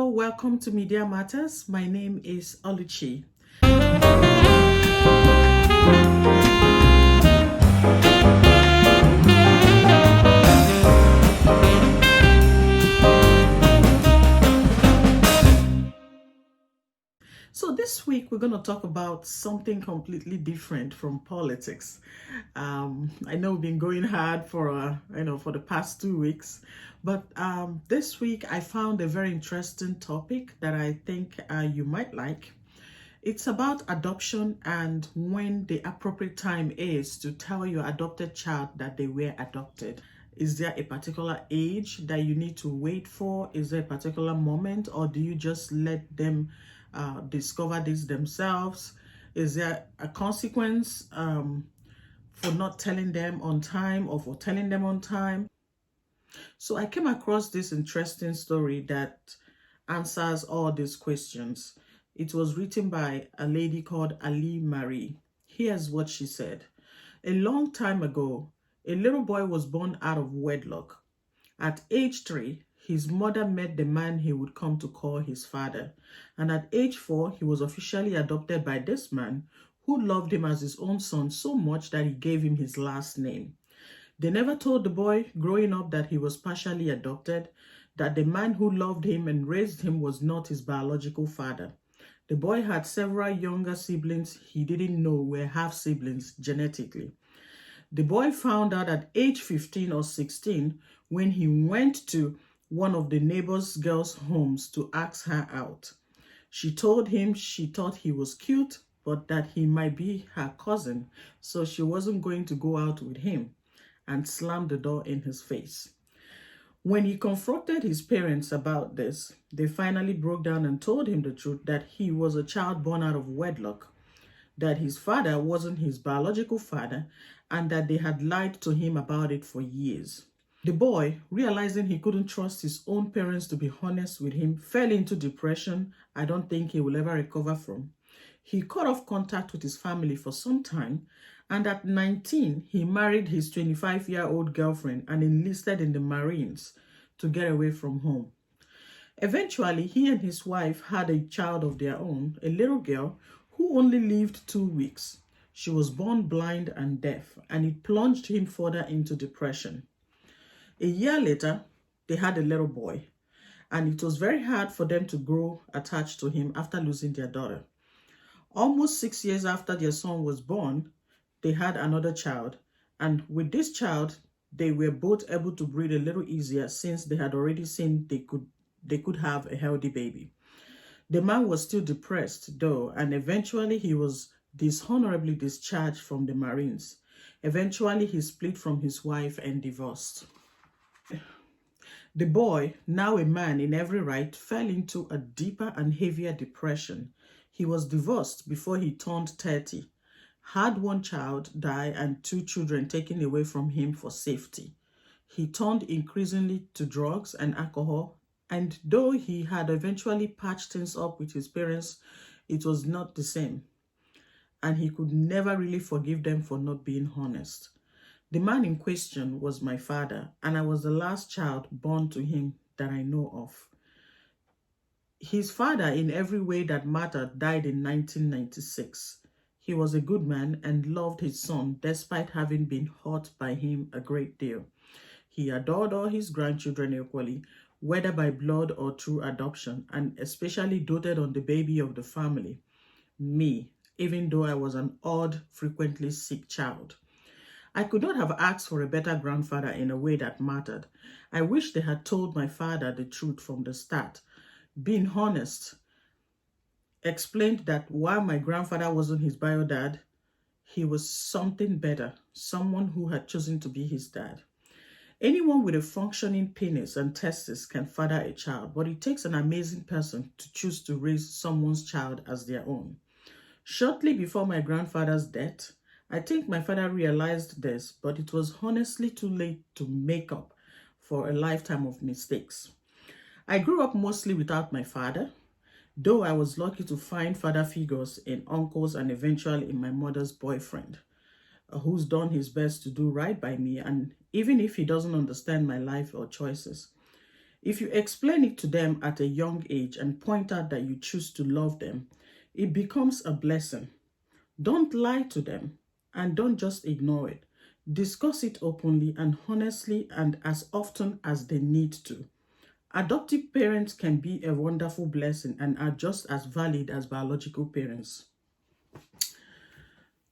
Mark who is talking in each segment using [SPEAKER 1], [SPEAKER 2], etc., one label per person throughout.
[SPEAKER 1] Hello, welcome to Media Matters. My name is Oluchi. So this week we're going to talk about something completely different from politics. I know we've been going hard for for the past 2 weeks, but this week I found a very interesting topic that I think you might like. It's about adoption and when the appropriate time is to tell your adopted child that they were adopted. Is there a particular age that you need to wait for? Is there a particular moment, or do you just let them discover this themselves? Is there a consequence for not telling them on time or for telling them on time? So I came across this interesting story that answers all these questions. It was written by a lady called Ali Marie. Here's what she said. A long time ago, a little boy was born out of wedlock. At age 3, his mother met the man he would come to call his father. And at age 4, he was officially adopted by this man who loved him as his own son so much that he gave him his last name. They never told the boy growing up that he was partially adopted, that the man who loved him and raised him was not his biological father. The boy had several younger siblings he didn't know were half-siblings genetically. The boy found out at age 15 or 16 when he went to one of the neighbor's girls' homes to ask her out. She told him she thought he was cute, but that he might be her cousin, so she wasn't going to go out with him, and slammed the door in his face. When he confronted his parents about this, they finally broke down and told him the truth, that he was a child born out of wedlock, that his father wasn't his biological father, and that they had lied to him about it for years. The boy, realizing he couldn't trust his own parents to be honest with him, fell into depression I don't think he will ever recover from. He cut off contact with his family for some time, and at 19, he married his 25-year-old girlfriend and enlisted in the Marines to get away from home. Eventually, he and his wife had a child of their own, a little girl who only lived 2 weeks. She was born blind and deaf, and it plunged him further into depression. A year later, they had a little boy, and it was very hard for them to grow attached to him after losing their daughter. Almost 6 years after their son was born, they had another child, and with this child, they were both able to breathe a little easier since they had already seen they could have a healthy baby. The man was still depressed, though, and eventually he was dishonorably discharged from the Marines. Eventually, he split from his wife and divorced. The boy, now a man in every right, fell into a deeper and heavier depression. He was divorced before he turned 30, had one child die and 2 children taken away from him for safety. He turned increasingly to drugs and alcohol, and though he had eventually patched things up with his parents, it was not the same. And he could never really forgive them for not being honest. The man in question was my father, and I was the last child born to him that I know of. His father, in every way that mattered, died in 1996. He was a good man and loved his son despite having been hurt by him a great deal. He adored all his grandchildren equally, whether by blood or through adoption, and especially doted on the baby of the family, me, even though I was an odd, frequently sick child. I could not have asked for a better grandfather in a way that mattered. I wish they had told my father the truth from the start. Being honest, explained that while my grandfather wasn't his bio dad, he was something better, someone who had chosen to be his dad. Anyone with a functioning penis and testes can father a child, but it takes an amazing person to choose to raise someone's child as their own. Shortly before my grandfather's death, I think my father realized this, but it was honestly too late to make up for a lifetime of mistakes. I grew up mostly without my father, though I was lucky to find father figures in uncles and eventually in my mother's boyfriend, who's done his best to do right by me, and even if he doesn't understand my life or choices. If you explain it to them at a young age and point out that you choose to love them, it becomes a blessing. Don't lie to them and don't just ignore it. Discuss it openly and honestly and as often as they need to. Adoptive parents can be a wonderful blessing and are just as valid as biological parents.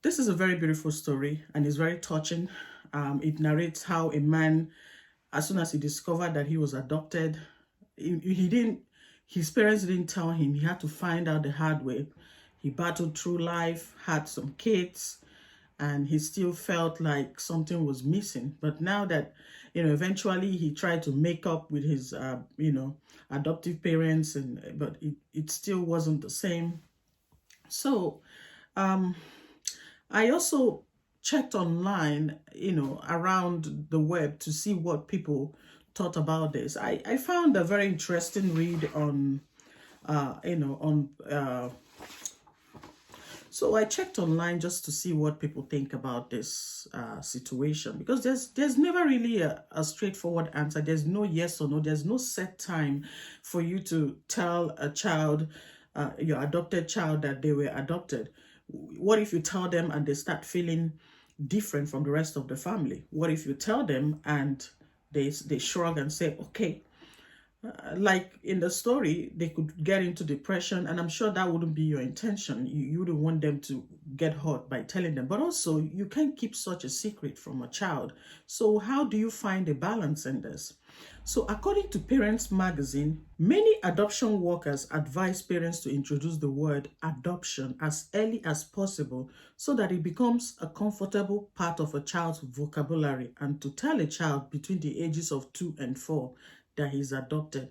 [SPEAKER 1] This is a very beautiful story and it's very touching. It narrates how a man, as soon as he discovered that he was adopted, he didn't, his parents didn't tell him. He had to find out the hard way. He battled through life, had some kids, and he still felt like something was missing. But now that, eventually he tried to make up with his, adoptive parents, but it still wasn't the same. So, I also checked online, around the web to see what people thought about this. I found a very interesting read on, so I checked online just to see what people think about this situation, because there's never really a straightforward answer. There's no yes or no. There's no set time for you to tell a child, your adopted child, that they were adopted. What if you tell them and they start feeling different from the rest of the family? What if you tell them and they shrug and say, okay, like in the story, they could get into depression, and I'm sure that wouldn't be your intention. You wouldn't want them to get hurt by telling them, but also you can't keep such a secret from a child. So how do you find a balance in this? So according to Parents Magazine, many adoption workers advise parents to introduce the word adoption as early as possible so that it becomes a comfortable part of a child's vocabulary, and to tell a child between the ages of 2 and 4 that he's adopted.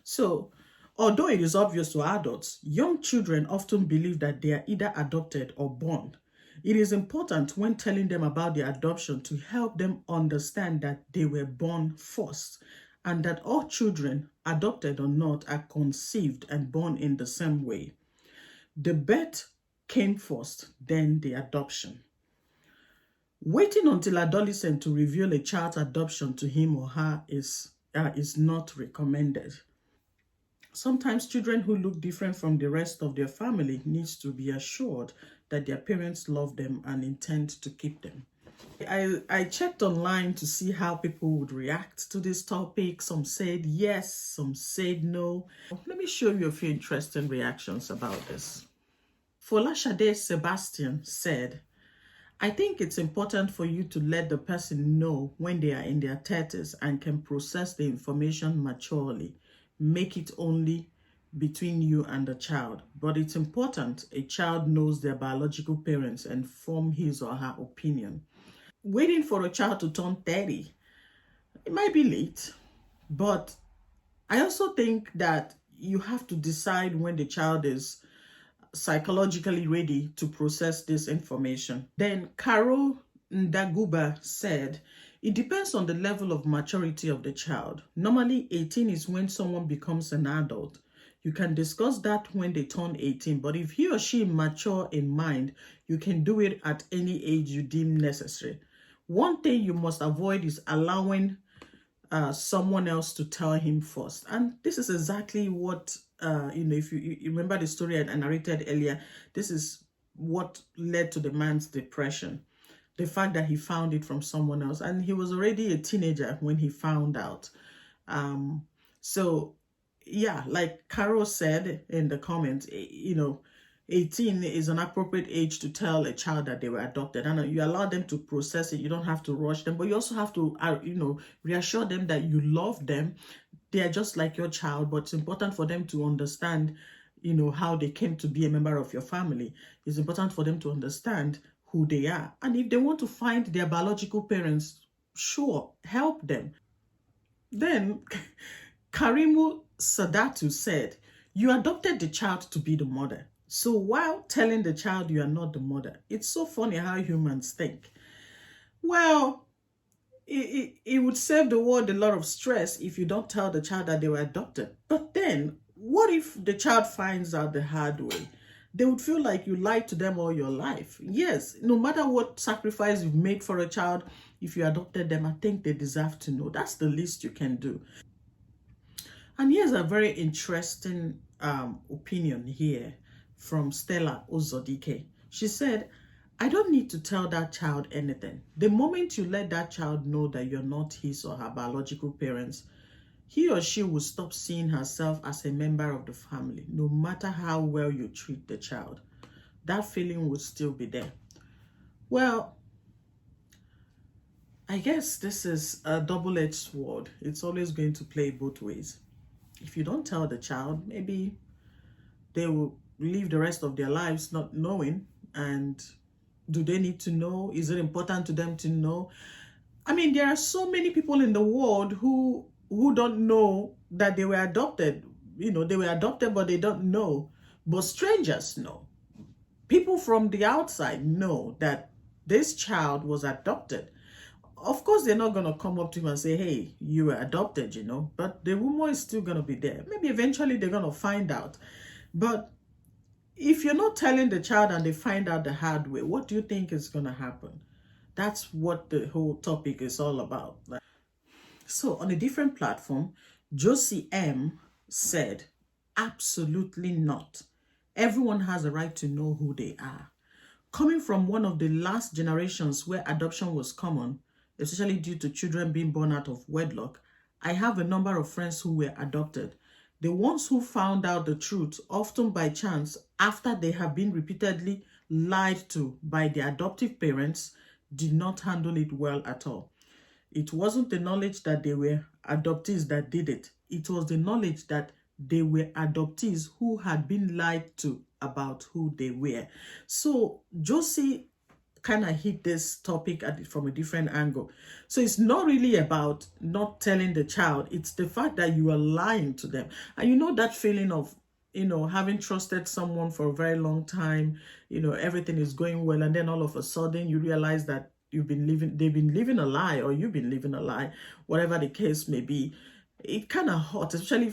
[SPEAKER 1] So, although it is obvious to adults, young children often believe that they are either adopted or born. It is important when telling them about their adoption to help them understand that they were born first, and that all children, adopted or not, are conceived and born in the same way. The birth came first, then the adoption. Waiting until adolescent to reveal a child's adoption to him or her is not recommended. Sometimes children who look different from the rest of their family needs to be assured that their parents love them and intend to keep them. I checked online to see how people would react to this topic. Some said yes, some said no. Let me show you a few interesting reactions about this. Folashade Sebastian said, I think it's important for you to let the person know when they are in their 30s and can process the information maturely. Make it only between you and the child. But it's important a child knows their biological parents and form his or her opinion. Waiting for a child to turn 30, it might be late, but I also think that you have to decide when the child is psychologically ready to process this information. Then Carol Ndaguba said, it depends on the level of maturity of the child. Normally 18 is when someone becomes an adult. You can discuss that when they turn 18, but if he or she is mature in mind, you can do it at any age you deem necessary. One thing you must avoid is allowing someone else to tell him first. And this is exactly what, if you remember the story I narrated earlier, this is what led to the man's depression. The fact that he found it from someone else. And he was already a teenager when he found out. So, yeah, like Carol said in the comments, 18 is an appropriate age to tell a child that they were adopted, and you allow them to process it. You don't have to rush them, but you also have to, reassure them that you love them. They are just like your child, but it's important for them to understand, how they came to be a member of your family. It's important for them to understand who they are. And if they want to find their biological parents, sure, help them. Then Karimu Sadatu said, you adopted the child to be the mother. So while telling the child you are not the mother, it's so funny how humans think. Well, it would save the world a lot of stress if you don't tell the child that they were adopted. But then, what if the child finds out the hard way? They would feel like you lied to them all your life. Yes, no matter what sacrifice you've made for a child, if you adopted them, I think they deserve to know. That's the least you can do. And here's a very interesting opinion here from Stella Ozodike. She said, I don't need to tell that child anything. The moment you let that child know that you're not his or her biological parents, he or she will stop seeing herself as a member of the family, no matter how well you treat the child. That feeling will still be there. Well, I guess this is a double-edged sword. It's always going to play both ways. If you don't tell the child, maybe they will live the rest of their lives not knowing. And do they need to know? Is it important to them to know? I mean, there are so many people in the world who don't know that they were adopted. You know, they were adopted, but they don't know. But strangers know. People from the outside know that this child was adopted. Of course, they're not going to come up to him and say, hey, you were adopted, you know, but the rumor is still going to be there. Maybe eventually they're going to find out. But if you're not telling the child and they find out the hard way, what do you think is going to happen? That's what the whole topic is all about. So on a different platform, Josie M said, absolutely not. Everyone has a right to know who they are. Coming from one of the last generations where adoption was common, especially due to children being born out of wedlock, I have a number of friends who were adopted. The ones who found out the truth, often by chance, after they have been repeatedly lied to by their adoptive parents, did not handle it well at all. It wasn't the knowledge that they were adoptees that did it. It was the knowledge that they were adoptees who had been lied to about who they were. So Josie kind of hit this topic from a different angle. So it's not really about not telling the child. It's the fact that you are lying to them. And you know that feeling of, you know, having trusted someone for a very long time, you know, everything is going well. And then all of a sudden you realize that they've been living a lie, or you've been living a lie, whatever the case may be. It kind of hurts, especially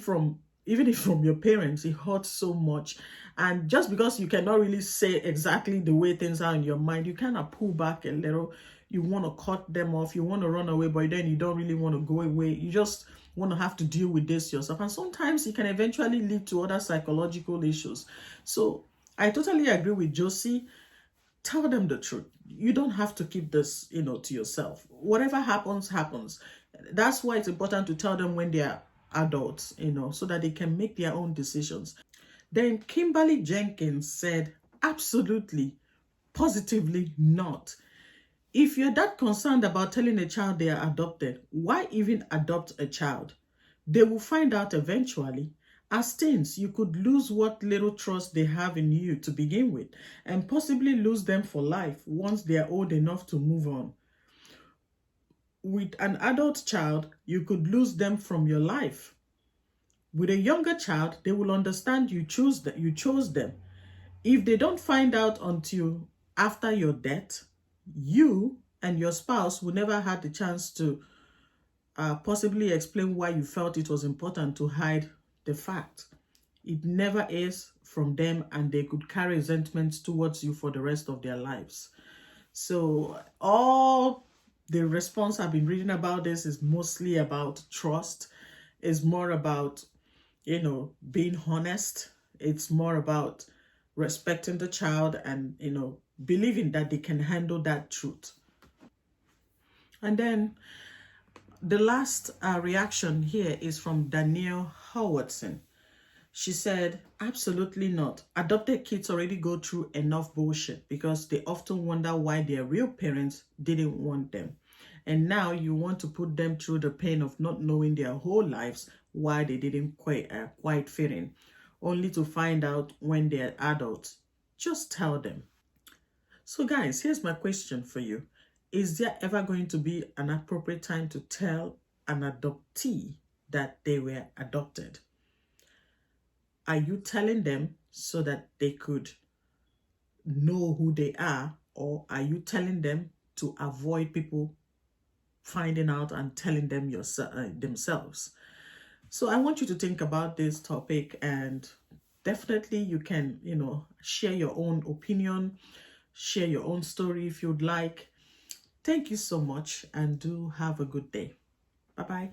[SPEAKER 1] even if from your parents. It hurts so much. And just because you cannot really say exactly the way things are in your mind, you kind of pull back a little. You want to cut them off, you want to run away, but then you don't really want to go away. You just want to have to deal with this yourself. And sometimes it can eventually lead to other psychological issues. So I totally agree with Josie. Tell them the truth. You don't have to keep this, you know, to yourself. Whatever happens, happens. That's why it's important to tell them when they are adults, you know, so that they can make their own decisions. Then Kimberly Jenkins said, absolutely, positively not. If you're that concerned about telling a child they are adopted, why even adopt a child? They will find out eventually. As teens, you could lose what little trust they have in you to begin with, and possibly lose them for life once they are old enough to move on. With an adult child, you could lose them from your life. With a younger child, they will understand you chose them. If they don't find out until after your death, you and your spouse will never have the chance to possibly explain why you felt it was important to hide the fact. It never is from them, and they could carry resentment towards you for the rest of their lives. So all the response I've been reading about this is mostly about trust. It's more about, you know, being honest. It's more about respecting the child and, you know, believing that they can handle that truth. And then the last reaction here is from Danielle Howardson. She said, absolutely not. Adopted kids already go through enough bullshit because they often wonder why their real parents didn't want them. And now you want to put them through the pain of not knowing their whole lives why they didn't quite fit in, only to find out when they're adults. Just tell them. So guys, here's my question for you. Is there ever going to be an appropriate time to tell an adoptee that they were adopted? Are you telling them so that they could know who they are, or are you telling them to avoid people finding out and telling them themselves? So I want you to think about this topic, and definitely you can, you know, share your own opinion, share your own story if you'd like. Thank you so much, and do have a good day. Bye-bye.